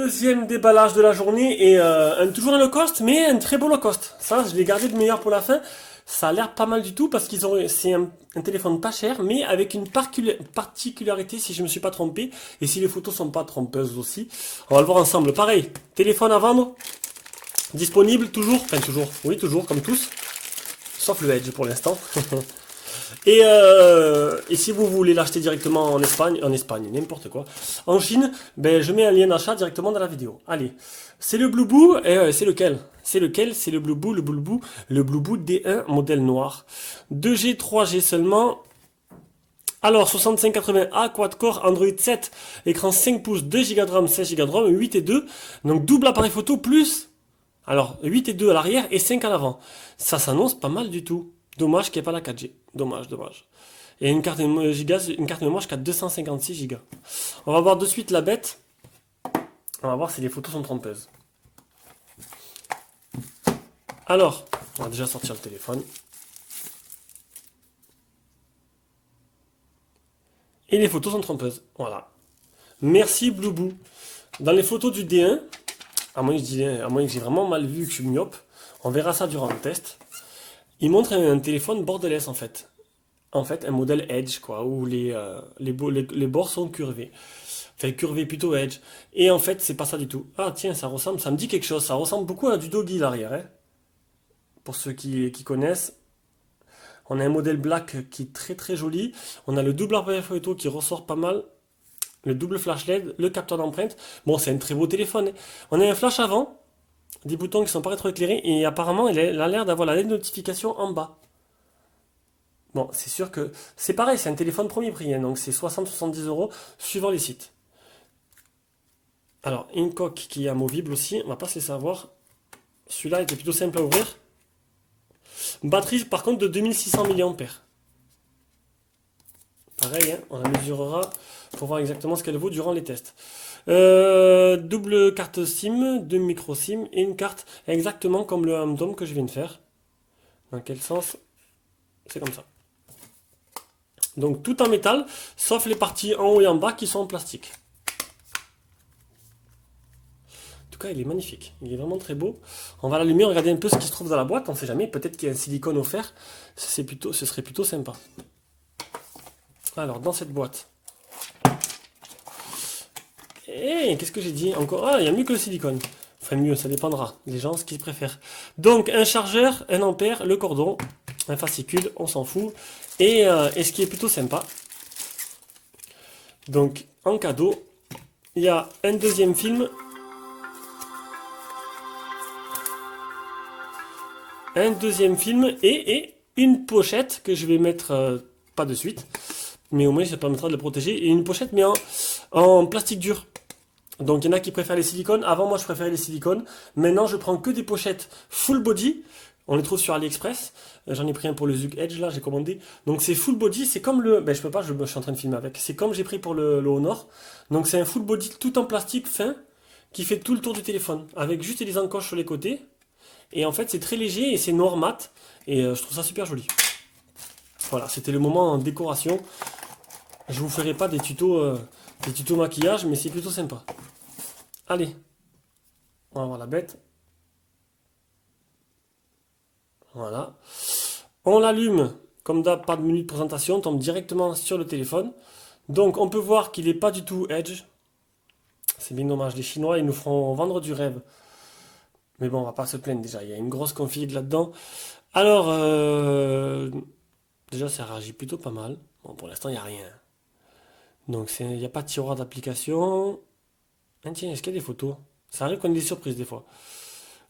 Deuxième déballage de la journée et toujours un low cost, mais un très beau low cost. Ça, je l'ai gardé de meilleur pour la fin. Ça a l'air pas mal du tout parce c'est un téléphone pas cher, mais avec une particularité si je me suis pas trompé et si les photos sont pas trompeuses aussi. On va le voir ensemble. Pareil, téléphone à vendre, disponible toujours, enfin toujours, oui toujours comme tous, sauf le Edge pour l'instant. Et si vous voulez l'acheter directement en Espagne, n'importe quoi, en Chine, ben je mets un lien d'achat directement dans la vidéo. Allez, c'est le Blueboo, et c'est lequel? C'est lequel? C'est le Blueboo, le Blueboo D1 modèle noir. 2G, 3G seulement. Alors, 6580A, quad-core, Android 7, écran 5 pouces, 2 Go de RAM, 16 Go de ROM, 8 et 2. Donc double appareil photo plus, alors 8 et 2 à l'arrière et 5 à l'avant. Ça s'annonce pas mal du tout. Dommage qu'il n'y ait pas la 4G. Dommage, dommage. Et une carte mémoire jusqu'à 256 Go. On va voir de suite la bête. On va voir si les photos sont trompeuses. Alors, on va déjà sortir le téléphone. Et les photos sont trompeuses. Voilà. Merci Blueboo. Dans les photos du D1, à moins que j'ai vraiment mal vu, que je suis myope, on verra ça durant le test. Il montre un téléphone borderless en fait. En fait, un modèle Edge, quoi, où les bords sont curvés. Enfin, curvés plutôt Edge. Et en fait, c'est pas ça du tout. Ah tiens, ça me dit quelque chose. Ça ressemble beaucoup à du Doggy l'arrière. Hein. Pour ceux qui connaissent. On a un modèle black qui est très très joli. On a le double appareil photo qui ressort pas mal. Le double flash LED, le capteur d'empreinte. Bon, c'est un très beau téléphone. Hein. On a un flash avant. Des boutons qui sont pas rétroéclairés. Et apparemment, il a l'air d'avoir la notification en bas. Bon, c'est sûr que c'est pareil, c'est un téléphone premier prix, hein, donc c'est 60-70 euros suivant les sites. Alors, une coque qui est amovible aussi, on va pas se laisser avoir. Celui-là était plutôt simple à ouvrir. Batterie par contre de 2600 mAh. Pareil, hein, on la mesurera pour voir exactement ce qu'elle vaut durant les tests. Double carte SIM, deux micro SIM et une carte exactement comme le Hamdom que je viens de faire. Dans quel sens? C'est comme ça. Donc tout en métal, sauf les parties en haut et en bas qui sont en plastique. En tout cas, il est magnifique. Il est vraiment très beau. On va l'allumer, regarder un peu ce qui se trouve dans la boîte. On ne sait jamais, peut-être qu'il y a un silicone offert. Ce serait plutôt sympa. Alors, dans cette boîte. Et qu'est-ce que j'ai dit encore? Ah, il y a mieux que le silicone. Enfin, mieux, ça dépendra. Les gens, ce qu'ils préfèrent. Donc, un chargeur, 1 ampère, le cordon, un fascicule, on s'en fout. Et ce qui est plutôt sympa. Donc, en cadeau, il y a un deuxième film. Un deuxième film et une pochette que je vais mettre, pas de suite. Mais au moins, ça permettra de le protéger. Et une pochette, mais en plastique dur. Donc il y en a qui préfèrent les silicones. Avant moi je préférais les silicones. Maintenant je prends que des pochettes full body. On les trouve sur AliExpress. J'en ai pris un pour le Zug Edge là, j'ai commandé. Donc c'est full body, c'est comme le... Ben je peux pas, je suis en train de filmer avec. C'est comme j'ai pris pour le Honor. Donc c'est un full body tout en plastique fin qui fait tout le tour du téléphone. Avec juste les encoches sur les côtés. Et en fait c'est très léger et c'est noir mat. Et je trouve ça super joli. Voilà, c'était le moment en décoration. Je vous ferai pas des tutos maquillage, mais c'est plutôt sympa. Allez, on va voir la bête. Voilà. On l'allume, comme d'hab, pas de menu de présentation, on tombe directement sur le téléphone. Donc on peut voir qu'il n'est pas du tout Edge. C'est bien dommage, les Chinois, ils nous feront vendre du rêve. Mais bon, on va pas se plaindre déjà, il y a une grosse config là-dedans. Alors, déjà ça réagit plutôt pas mal. Bon, pour l'instant, il n'y a rien. Donc il n'y a pas de tiroir d'application. Ah, tiens, est-ce qu'il y a des photos? Ça arrive qu'on ait des surprises des fois.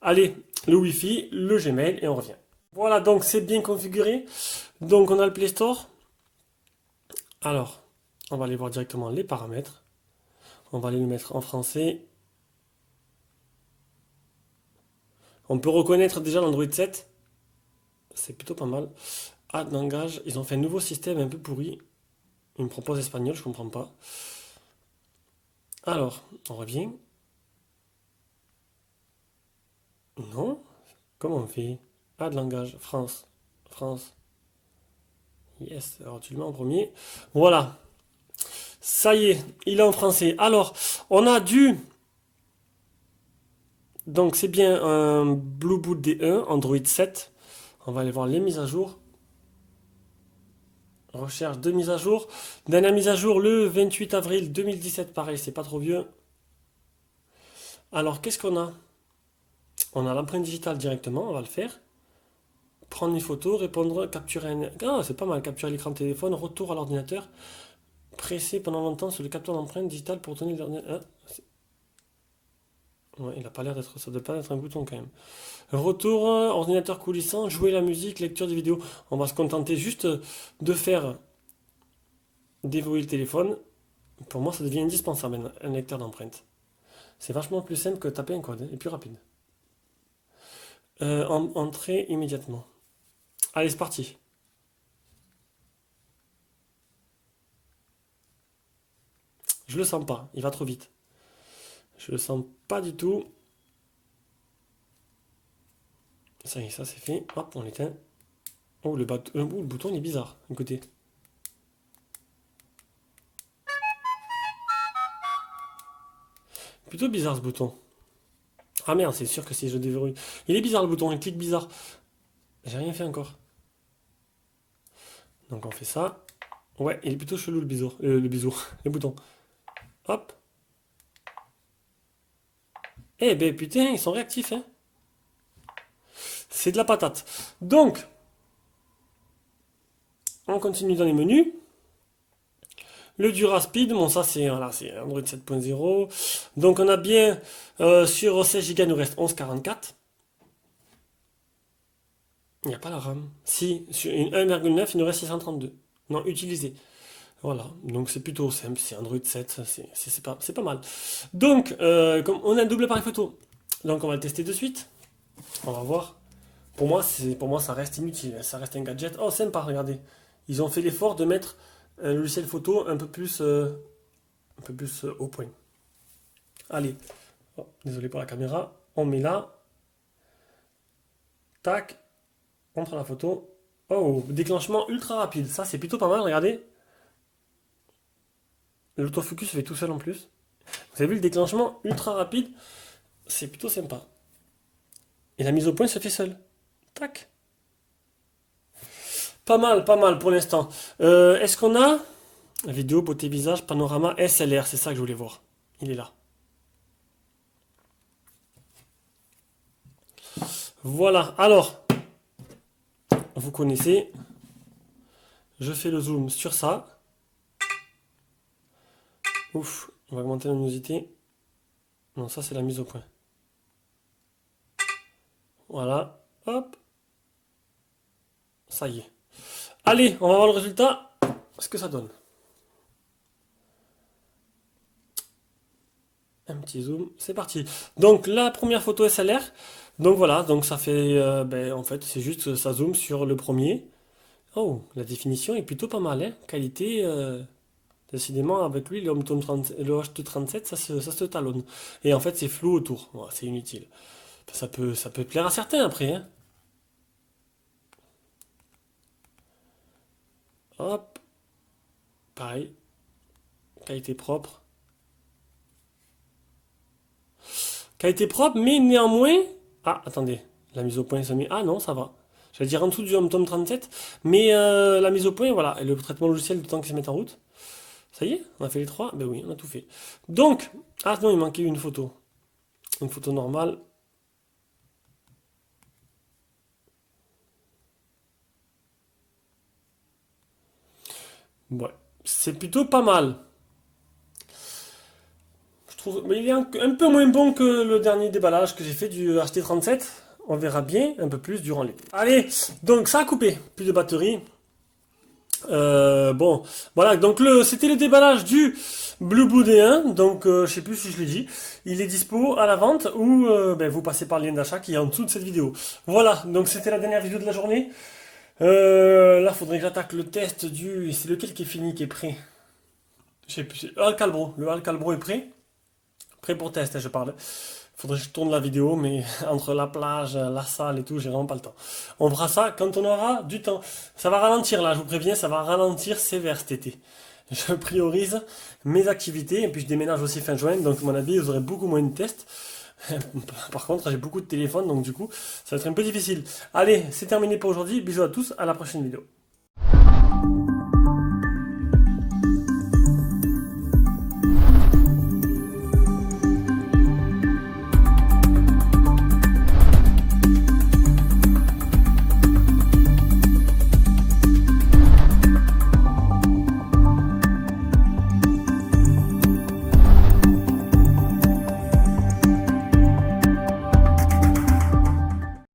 Allez, le Wi-Fi, le Gmail et on revient. Voilà, donc c'est bien configuré. Donc on a le Play Store. Alors, on va aller voir directement les paramètres. On va aller les mettre en français. On peut reconnaître déjà l'Android 7. C'est plutôt pas mal. Ah, langage, ils ont fait un nouveau système un peu pourri. Ils me proposent espagnol, je comprends pas. Alors, on revient. Non? Comment on fait? Pas de langage. France. France. Yes. Alors tu le mets en premier. Voilà. Ça y est, il est en français. Alors, on a du Donc c'est bien un Blueboot D1 Android 7. On va aller voir les mises à jour. Recherche de mise à jour. Dernière mise à jour le 28 avril 2017. Pareil, c'est pas trop vieux. Alors qu'est-ce qu'on a? On a l'empreinte digitale directement, on va le faire. Prendre une photo, répondre, capturer un... Ah, c'est pas mal, capturer l'écran de téléphone, retour à l'ordinateur. Presser pendant longtemps sur le capteur d'empreinte digitale pour tourner l'ordinateur. Ouais, il a pas l'air d'être... Ça doit pas être un bouton quand même. Retour, ordinateur coulissant, jouer la musique, lecture des vidéos. On va se contenter juste de faire déverrouiller le téléphone. Pour moi, ça devient indispensable, un lecteur d'empreinte. C'est vachement plus simple que taper un code, et plus rapide. Entrer immédiatement. Allez, c'est parti. Je le sens pas, il va trop vite. Je le sens pas du tout. Ça y est, ça c'est fait. Hop, on l'éteint. Oh, le bouton il est bizarre. Écoutez. Plutôt bizarre ce bouton. Ah merde, c'est sûr que si je déverrouille. Il est bizarre le bouton, il clique bizarre. J'ai rien fait encore. Donc on fait ça. Ouais, il est plutôt chelou le bisou. Le bouton. Hop. Eh ben putain, ils sont réactifs, hein. C'est de la patate. Donc, on continue dans les menus. Le Duraspeed, bon ça c'est voilà, c'est Android 7.0. Donc on a bien sur 16 Go il nous reste 11,44. Il n'y a pas la RAM. Si, sur une 1,9 il nous reste 632. Non, utilisé. Voilà, donc c'est plutôt simple, c'est Android 7, c'est pas mal. Donc, comme on a un double appareil photo, donc on va le tester de suite. On va voir. Pour moi ça reste inutile, ça reste un gadget. Oh sympa, regardez. Ils ont fait l'effort de mettre un logiciel photo un peu plus au point. Allez, oh, désolé pour la caméra, on met là. Tac, on prend la photo. Oh, déclenchement ultra rapide, ça c'est plutôt pas mal, regardez. L'autofocus se fait tout seul en plus. Vous avez vu le déclenchement ultra rapide, c'est plutôt sympa. Et la mise au point se fait seule. Tac. Pas mal pour l'instant. Est-ce qu'on a vidéo, beauté visage, panorama, SLR, c'est ça que je voulais voir. Il est là. Voilà, alors, vous connaissez. Je fais le zoom sur ça. Ouf, on va augmenter la luminosité. Non, ça c'est la mise au point. Voilà, hop. Ça y est. Allez, on va voir le résultat. Ce que ça donne. Un petit zoom, c'est parti. Donc la première photo SLR. Donc voilà, donc ça fait, en fait, c'est juste ça zoome sur le premier. Oh, la définition est plutôt pas mal, hein. Qualité, décidément avec lui, le H237, ça se talonne. Et en fait, c'est flou autour. Voilà, c'est inutile. Ça peut plaire à certains après, hein. Hop, pareil, qualité propre. Qualité propre, mais néanmoins... Ah, attendez, la mise au point s'est mis... Ah non, ça va. J'allais dire en dessous du HomeTom 37, mais la mise au point, voilà, et le traitement logiciel du temps qu'il se met en route. Ça y est, on a fait les trois? Ben oui, on a tout fait. Donc, ah non, il manquait une photo. Une photo normale. Ouais, c'est plutôt pas mal. Je trouve, mais il est un peu moins bon que le dernier déballage que j'ai fait du HT37. On verra bien un peu plus durant l'été. Allez, donc ça a coupé, plus de batterie. Bon, voilà, donc c'était le déballage du Blueboot D1, donc je sais plus si je l'ai dit, il est dispo à la vente ou vous passez par le lien d'achat qui est en dessous de cette vidéo. Voilà, donc c'était la dernière vidéo de la journée. Là, faudrait que j'attaque le test du... C'est lequel qui est fini, qui est prêt? Je sais plus, c'est Alcalbro, le Alcalbro est prêt. Prêt pour test, hein, je parle. Faudrait que je tourne la vidéo, mais entre la plage, la salle et tout, j'ai vraiment pas le temps. On fera ça quand on aura du temps. Ça va ralentir là, je vous préviens, ça va ralentir sévère cet été. Je priorise mes activités, et puis je déménage aussi fin juin, donc à mon avis, vous aurez beaucoup moins de tests. Par contre, j'ai beaucoup de téléphones, donc du coup, ça va être un peu difficile. Allez, c'est terminé pour aujourd'hui. Bisous à tous, à la prochaine vidéo.